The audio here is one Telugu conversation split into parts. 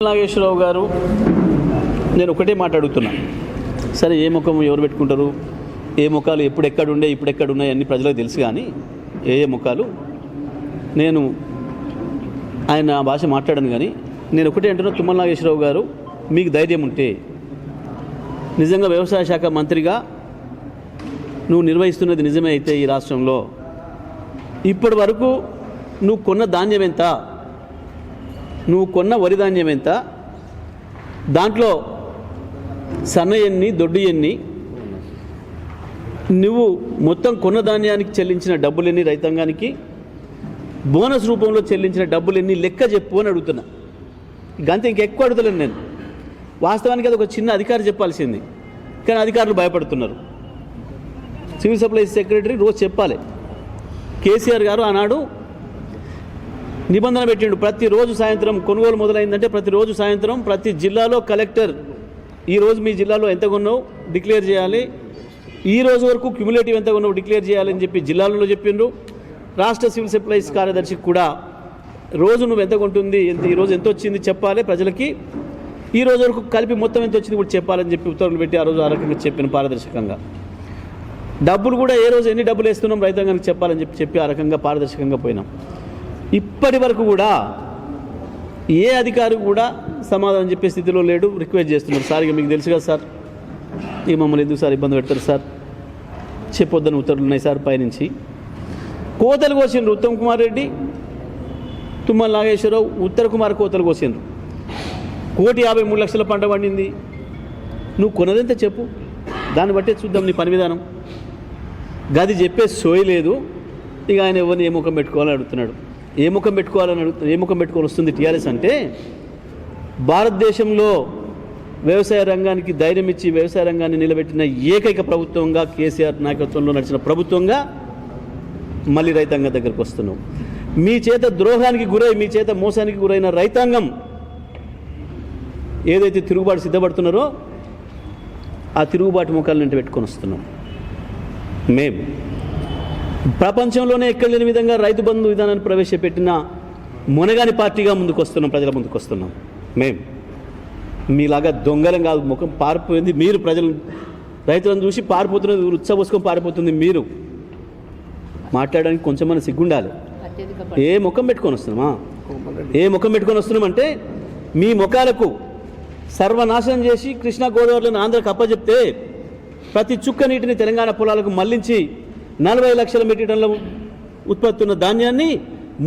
నాగేశ్వరరావు గారు, నేను ఒకటే మాట అడుగుతున్నా. సరే, ఏ ముఖం ఎవరు పెట్టుకుంటారు, ఏ ముఖాలు ఎప్పుడెక్కడుండే ఇప్పుడెక్కడున్నాయి అన్ని ప్రజలకు తెలుసు. కానీ ఏ ముఖాలు, నేను ఆయన భాష మాట్లాడను. కానీ నేను ఒకటే అంటున్నా, తుమ్మల నాగేశ్వరరావు గారు, మీకు ధైర్యం ఉంటే నిజంగా వ్యవసాయ శాఖ మంత్రిగా నువ్వు నిర్వహిస్తున్నది నిజమే అయితే ఈ రాష్ట్రంలో ఇప్పటి వరకు నువ్వు కొన్న ధాన్యం ఎంత, నువ్వు కొన్న వరి ధాన్యం ఎంత, దాంట్లో సన్న ఎన్ని దొడ్డు ఎన్ని, నువ్వు మొత్తం కొన్న ధాన్యానికి చెల్లించిన డబ్బులెన్ని, రైతాంగానికి బోనస్ రూపంలో చెల్లించిన డబ్బులెన్ని లెక్క చెప్పు అని అడుగుతున్నా. గంత ఇంకెక్కువ అడుగుతలేను నేను. వాస్తవానికి అది ఒక చిన్న అధికారి చెప్పాల్సింది, కానీ అధికారులు భయపడుతున్నారు. సివిల్ సప్లైస్ సెక్రటరీ రోజు చెప్పాలి. కేసీఆర్ గారు ఆనాడు నిబంధన పెట్టిండు, ప్రతిరోజు సాయంత్రం కొనుగోలు మొదలైందంటే ప్రతిరోజు సాయంత్రం ప్రతి జిల్లాలో కలెక్టర్ ఈరోజు మీ జిల్లాలో ఎంత కొన్నావు డిక్లేర్ చేయాలి, ఈ రోజు వరకు క్యుములేటివ్ ఎంత కొన్నావు డిక్లేర్ చేయాలని చెప్పి జిల్లాలలో చెప్పిండ్రు. రాష్ట్ర సివిల్ సప్లైస్ కార్యదర్శికి కూడా రోజు నువ్వు ఎంత కొంటుంది, ఈరోజు ఎంత వచ్చింది చెప్పాలి ప్రజలకి, ఈ రోజు వరకు కలిపి మొత్తం ఎంత వచ్చింది కూడా చెప్పాలని చెప్పి ఉత్తర్వులు పెట్టి ఆ రోజు ఆ రకంగా చెప్పిన పారదర్శకంగా. డబ్బులు కూడా ఏ రోజు ఎన్ని డబ్బులు వేస్తున్నాం రైతాంగానికి చెప్పాలని చెప్పి ఆ రకంగా పారదర్శకంగా పోయినాం. ఇప్పటి వరకు కూడా ఏ అధికారి కూడా సమాధానం చెప్పే స్థితిలో లేడు. రిక్వెస్ట్ చేస్తున్నారు, సార్ ఇక మీకు తెలుసు కదా సార్, ఇక మమ్మల్ని ఎందుకు సార్ ఇబ్బంది పెడతారు సార్, చెప్పొద్దని ఉత్తర్వులు ఉన్నాయి సార్ పైనుంచి. కోతలు కోసిండ్రు ఉత్తమ్ కుమార్ రెడ్డి, తుమ్మల నాగేశ్వరరావు, ఉత్తర కుమార్ కోతలు కోసిండ్రు. 1,53,00,000 పంట పండింది. నువ్వు కొన్నదంతా చెప్పు, దాన్ని బట్టే చూద్దాం నీ పని విధానం. గది చెప్పే సోయి లేదు. ఇక ఆయన ఎవరిని ఏ ముఖం పెట్టుకోవాలని అడుగుతున్నాడు. ఏ ముఖం పెట్టుకొని వస్తుంది టీఆర్ఎస్ అంటే, భారతదేశంలో వ్యవసాయ రంగానికి ధైర్యం ఇచ్చి వ్యవసాయ రంగాన్ని నిలబెట్టిన ఏకైక ప్రభుత్వంగా, కేసీఆర్ నాయకత్వంలో నడిచిన ప్రభుత్వంగా మళ్ళీ రైతాంగం దగ్గరకు వస్తున్నాం. మీ చేత ద్రోహానికి గురై, మీ చేత మోసానికి గురైన రైతాంగం ఏదైతే తిరుగుబాటు సిద్ధపడుతున్నారో ఆ తిరుగుబాటు ముఖాలను పెట్టుకొని వస్తున్నాం. మేము ప్రపంచంలోనే ఎక్కడ లేని విధంగా రైతు బంధు విధానాన్ని ప్రవేశపెట్టిన మునగాని పార్టీగా ముందుకు వస్తున్నాం, ప్రజల ముందుకు వస్తున్నాం. మేము మీలాగా దొంగలం కాదు. ముఖం పారిపోయింది మీరు, ప్రజలు రైతులను చూసి పారిపోతున్నది, ఉత్సవోసుకొని పారిపోతుంది మీరు. మాట్లాడడానికి కొంచెం మన సిగ్గుండాలి. ఏ ముఖం పెట్టుకొని వస్తున్నామా, ఏ ముఖం పెట్టుకొని వస్తున్నామంటే, మీ ముఖాలకు సర్వనాశనం చేసి కృష్ణా గోదావరిలో ఆంధ్రకు అప్పచెప్తే ప్రతి చుక్క నీటిని తెలంగాణ పొలాలకు మళ్లించి 40 లక్షల మెట్రిక్ టన్నుల ఉత్పత్తి ఉన్న ధాన్యాన్ని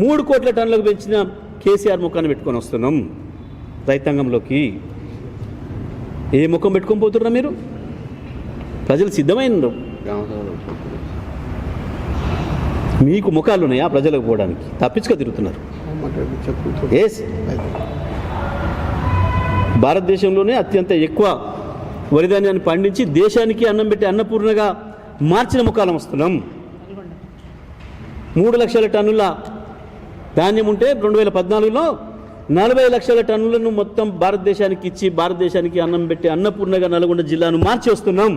3 కోట్ల టన్నులకు పెంచిన కేసీఆర్ ముఖాన్ని పెట్టుకొని వస్తున్నాం రైతాంగంలోకి. ఏ ముఖం పెట్టుకొని పోతున్నా మీరు? ప్రజలు సిద్ధమైనరు. మీకు ముఖాలు ఉన్నాయా ప్రజలకు పోవడానికి? తప్పించుక తిరుగుతున్నారు. భారతదేశంలోనే అత్యంత ఎక్కువ వరిధాన్యాన్ని పండించి దేశానికి అన్నం పెట్టి అన్నపూర్ణగా మార్చిన ముఖాలం వస్తున్నాం. 3 లక్షల టన్నుల ధాన్యం ఉంటే 2014లో 40 లక్షల టన్నులను మొత్తం భారతదేశానికి ఇచ్చి భారతదేశానికి అన్నం పెట్టి అన్నపూర్ణగా నల్గొండ జిల్లాను మార్చి వస్తున్నాం.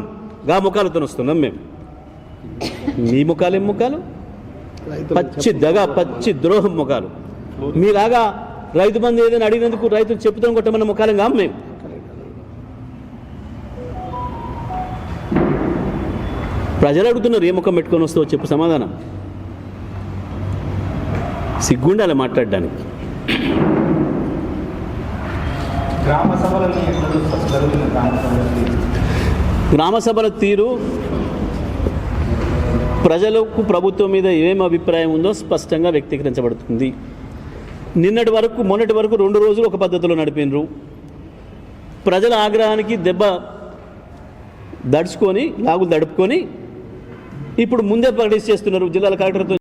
గా ముఖాలతో వస్తున్నాం మేము. మీ ముఖాలు ఏం ముఖాలు? పచ్చి దగ, పచ్చి ద్రోహం ముఖాలు. మీలాగా రైతు బంధు ఏదైనా అడిగినందుకు రైతులు చెప్పుతాం కొట్టమన్న ముఖాలం కాం మేము. ప్రజలు అడుగుతున్నారు, ఏ ముఖం పెట్టుకొని వస్తావో చెప్పు సమాధానం. సిగ్గుండాలి మాట్లాడడానికి. గ్రామ సభల తీరు, ప్రజలకు ప్రభుత్వం మీద ఏం అభిప్రాయం ఉందో స్పష్టంగా వ్యక్తీకరించబడుతుంది. మొన్నటి వరకు 2 రోజులు ఒక పద్ధతిలో నడిపినరు. ప్రజల ఆగ్రహానికి దెబ్బ దడుచుకొని, లాగులు దడుపుకొని ఇప్పుడు ముందే ప్రకటించేస్తున్నారు. జిల్లాల కలెక్టర్తో